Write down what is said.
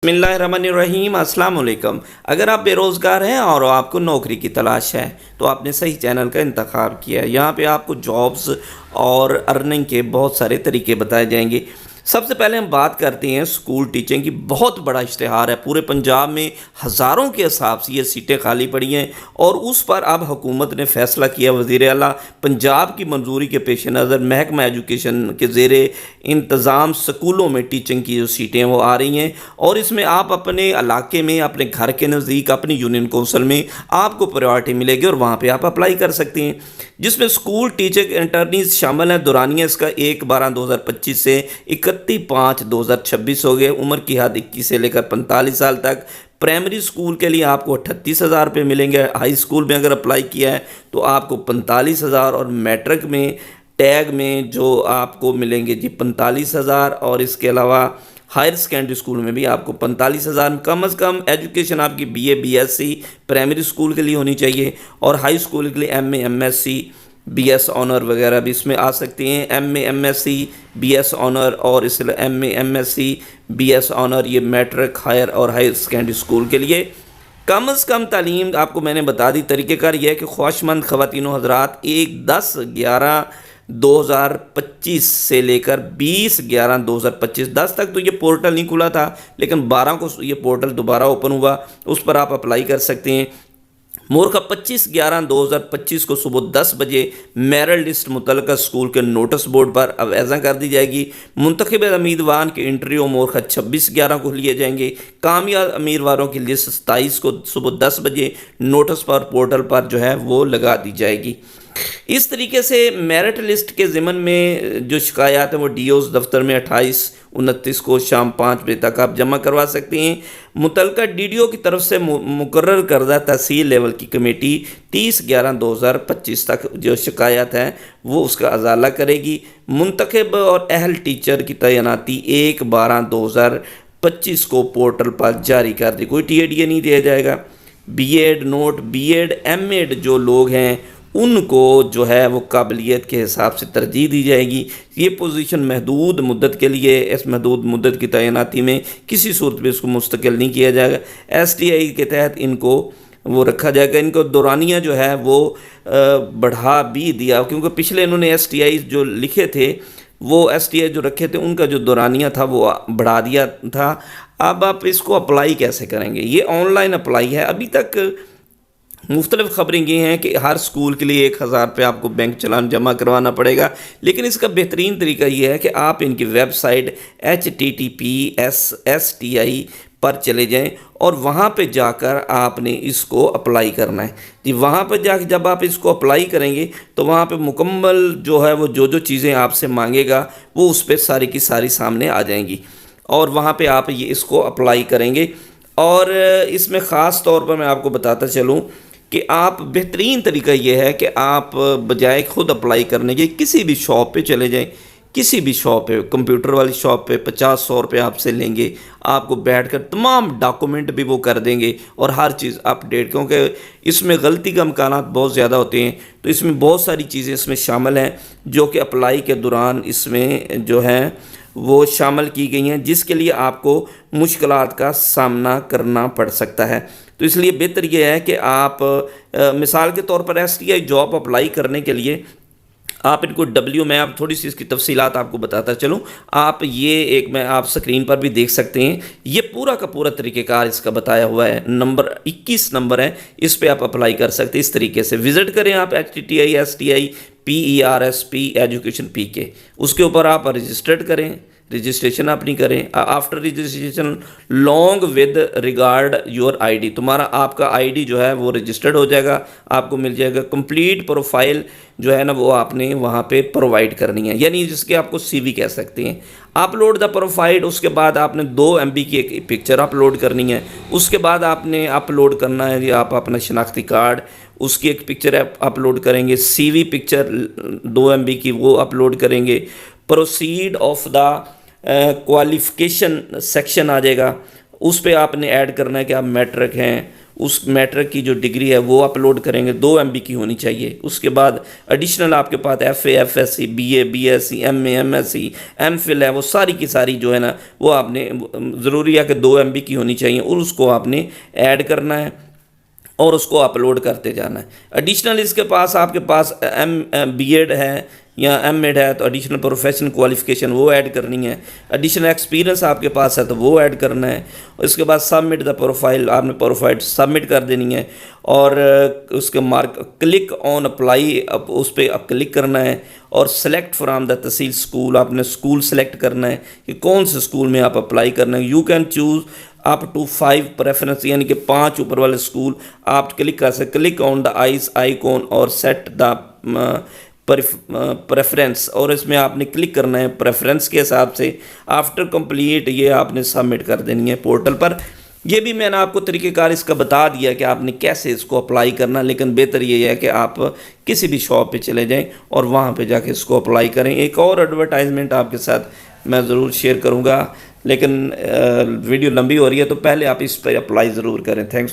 بسم اللہ الرحمن الرحیم، السلام علیکم۔ اگر آپ بے روزگار ہیں اور آپ کو نوکری کی تلاش ہے تو آپ نے صحیح چینل کا انتخاب کیا ہے۔ یہاں پہ آپ کو جابز اور ارننگ کے بہت سارے طریقے بتائے جائیں گے۔ سب سے پہلے ہم بات کرتے ہیں اسکول ٹیچنگ کی۔ بہت بڑا اشتہار ہے، پورے پنجاب میں ہزاروں کے حساب سے یہ سیٹیں خالی پڑی ہیں اور اس پر اب حکومت نے فیصلہ کیا۔ وزیر اعلیٰ پنجاب کی منظوری کے پیش نظر محکمہ ایجوکیشن کے زیر انتظام سکولوں میں ٹیچنگ کی جو سیٹیں وہ آ رہی ہیں، اور اس میں آپ اپنے علاقے میں، اپنے گھر کے نزدیک، اپنی یونین کونسل میں آپ کو پریورٹی ملے گی اور وہاں پہ آپ اپلائی کر سکتے ہیں، جس میں اسکول ٹیچنگ انٹرنیز شامل ہیں۔ دورانیہ اس کا 1/12/2025 سے 31/5/2026 ہو گئے۔ عمر کی حد 21 سے لے کر 45 سال تک۔ پرائمری اسکول کے لیے آپ کو 38,000 روپے ملیں گے۔ ہائی اسکول میں اگر اپلائی کیا ہے تو آپ کو 45,000، اور میٹرک میں ٹیگ میں جو آپ کو ملیں گے 45,000، اور اس کے علاوہ ہائر سیکنڈری اسکول میں بھی آپ کو 45,000۔ کم از کم ایجوکیشن آپ کی BA BSc پرائمری اسکول کے لیے ہونی چاہیے، اور ہائی اسکول کے لیے MA MSc BS آنر وغیرہ بھی اس میں آ سکتے ہیں۔ MA MSc BS آنر اور اس MA MSc BS آنر یہ میٹرک، ہائر اور ہائی سیکنڈری اسکول کے لیے۔ کم از کم تعلیم آپ کو میں نے بتا دی۔ طریقہ کار یہ ہے کہ خواہشمند خواتین و حضرات 10/11/2025 سے لے کر 20/11/2025، 10 تک تو یہ پورٹل نہیں کھلا تھا، لیکن 12 کو یہ پورٹل دوبارہ اوپن ہوا، اس پر آپ اپلائی کر سکتے ہیں۔ مورخہ 25/11/2025 کو صبح 10 بجے میرٹ لسٹ متعلقہ اسکول کے نوٹس بورڈ پر اویزاں کر دی جائے گی۔ منتخب امیدوار کے انٹرویو مورخہ 26/11 کو لیے جائیں گے۔ کامیاب امیدواروں کی لسٹ 27 کو صبح 10 بجے نوٹس پر پورٹل پر جو ہے وہ لگا دی جائے گی۔ اس طریقے سے میرٹ لسٹ کے ضمن میں جو شکایات ہیں وہ DO's دفتر میں 28/29 کو شام 5 بجے تک آپ جمع کروا سکتے ہیں۔ متعلقہ DDO کی طرف سے مقرر کردہ تحصیل لیول کی کمیٹی 30/11/2025 تک جو شکایات ہیں وہ اس کا ازالہ کرے گی۔ منتخب اور اہل ٹیچر کی تعیناتی 1/12/2025 کو پورٹل پر جاری کر دی۔ کوئی TADA نہیں دیا جائے گا۔ BEd نوٹ BEd MAd جو لوگ ہیں ان کو جو ہے وہ قابلیت کے حساب سے ترجیح دی جائے گی۔ یہ پوزیشن محدود مدت کے لیے، اس محدود مدت کی تعیناتی میں کسی صورت میں اس کو مستقل نہیں کیا جائے گا۔ STI کے تحت ان کو وہ رکھا جائے گا۔ ان کو دورانیہ جو ہے وہ بڑھا بھی دیا، کیونکہ پچھلے انہوں نے STI جو لکھے تھے، وہ STI جو رکھے تھے ان کا جو دورانیہ تھا وہ بڑھا دیا تھا۔ اب آپ اس کو اپلائی کیسے کریں گے؟ یہ آن لائن اپلائی ہے۔ ابھی تک مختلف خبریں یہ ہیں کہ ہر سکول کے لیے 1,000 روپے آپ کو بینک چلان جمع کروانا پڑے گا، لیکن اس کا بہترین طریقہ یہ ہے کہ آپ ان کی ویب سائٹ https://STI پر چلے جائیں اور وہاں پہ جا کر آپ نے اس کو اپلائی کرنا ہے جی۔ وہاں پہ جا کے جب آپ اس کو اپلائی کریں گے تو وہاں پہ مکمل جو ہے وہ جو چیزیں آپ سے مانگے گا وہ اس پہ ساری کی ساری سامنے آ جائیں گی، اور وہاں پہ آپ یہ اس کو اپلائی کریں گے۔ اور اس میں خاص طور پر میں آپ کو بتاتا چلوں کہ آپ بہترین طریقہ یہ ہے کہ آپ بجائے خود اپلائی کرنے کے کسی بھی شاپ پہ چلے جائیں، کسی بھی شاپ پہ، کمپیوٹر والی شاپ پہ 50-100 روپے آپ سے لیں گے، آپ کو بیٹھ کر تمام ڈاکومنٹ بھی وہ کر دیں گے اور ہر چیز اپڈیٹ، کیونکہ اس میں غلطی کے امکانات بہت زیادہ ہوتے ہیں، تو اس میں بہت ساری چیزیں اس میں شامل ہیں جو کہ اپلائی کے دوران اس میں جو ہیں وہ شامل کی گئی ہیں، جس کے لیے آپ کو مشکلات کا سامنا کرنا پڑ سکتا ہے۔ تو اس لیے بہتر یہ ہے کہ آپ مثال کے طور پر STI جاب اپلائی کرنے کے لیے آپ ان کو میں آپ تھوڑی سی اس کی تفصیلات آپ کو بتاتا چلوں۔ آپ یہ میں آپ سکرین پر بھی دیکھ سکتے ہیں، یہ پورا کا پورا طریقہ کار اس کا بتایا ہوا ہے۔ نمبر 21 نمبر ہے، اس پہ آپ اپلائی کر سکتے ہیں۔ اس طریقے سے وزٹ کریں آپ https://STI PERSP ایجوکیشن PK، اس کے اوپر آپ رجسٹرڈ کریں، رجسٹریشن اپنی کریں۔ After registration long with regard your ID، تمہارا آپ کا ID جو ہے وہ رجسٹرڈ ہو جائے گا، آپ کو مل جائے گا۔ کمپلیٹ پروفائل جو ہے نا وہ آپ نے وہاں پہ پرووائڈ کرنی ہے، یعنی جس کے آپ کو CV کہہ سکتے ہیں۔ اپلوڈ دا پروفائل، اس کے بعد آپ نے 2 MB کی ایک پکچر اپلوڈ کرنی ہے، اس کے بعد آپ نے اپلوڈ کرنا ہے آپ اپنا شناختی کارڈ، اس کی ایک پکچر اپلوڈ کریں گے۔ CV پکچر 2 MB کی وہ اپلوڈ کریں گے۔ Proceed of the qualification section آ جائے گا، اس پہ آپ نے ایڈ کرنا ہے کہ آپ میٹرک ہیں اس میٹرک کی جو ڈگری ہے وہ اپلوڈ کریں گے، 2 MB کی ہونی چاہیے. اس کے بعد ایڈیشنل آپ کے پاس FA FSC BA BSc MA MSc MPhil ہے، وہ ساری کی ساری جو ہے نا وہ آپ نے ضروری ہے کہ 2 MB کی ہونی چاہیے، اور اس کو آپ نے ایڈ کرنا ہے اور اس کو اپلوڈ کرتے جانا ہے. ایڈیشنل اس کے پاس آپ کے پاس BEd ہے یا MEd ہے تو ایڈیشنل پروفیشنل کوالیفیکیشن وہ ایڈ کرنی ہے. ایڈیشنل ایکسپیرینس آپ کے پاس ہے تو وہ ایڈ کرنا ہے. اس کے بعد سبمٹ دا پروفائل، آپ نے پروفائل سبمٹ کر دینی ہے، اور اس کے مارک کلک آن اپلائی، اب اس پہ اب کلک کرنا ہے، اور select from the tehsil school, آپ نے اسکول سلیکٹ کرنا ہے کہ کون سے اسکول میں آپ اپلائی کرنا ہے. You can choose up to 5 preference, یعنی کہ 5 اوپر والے اسکول آپ کلک کر سکتے. کلک آن دا آئیکن اور سیٹ دا پریفرنس، اور اس میں آپ نے کلک کرنا ہے پریفرنس کے حساب سے. آفٹر کمپلیٹ یہ آپ نے سبمٹ کر دینی ہے پورٹل پر. یہ بھی میں نے آپ کو طریقہ کار اس کا بتا دیا کہ آپ نے کیسے اس کو اپلائی کرنا، لیکن بہتر یہ ہے کہ آپ کسی بھی شاپ پہ چلے جائیں اور وہاں پہ جا کے اس کو اپلائی کریں. ایک اور ایڈورٹائزمنٹ آپ کے ساتھ میں ضرور شیئر کروں گا، لیکن ویڈیو لمبی ہو رہی ہے تو پہلے آپ اس پہ اپلائی ضرور کریں. Thanks for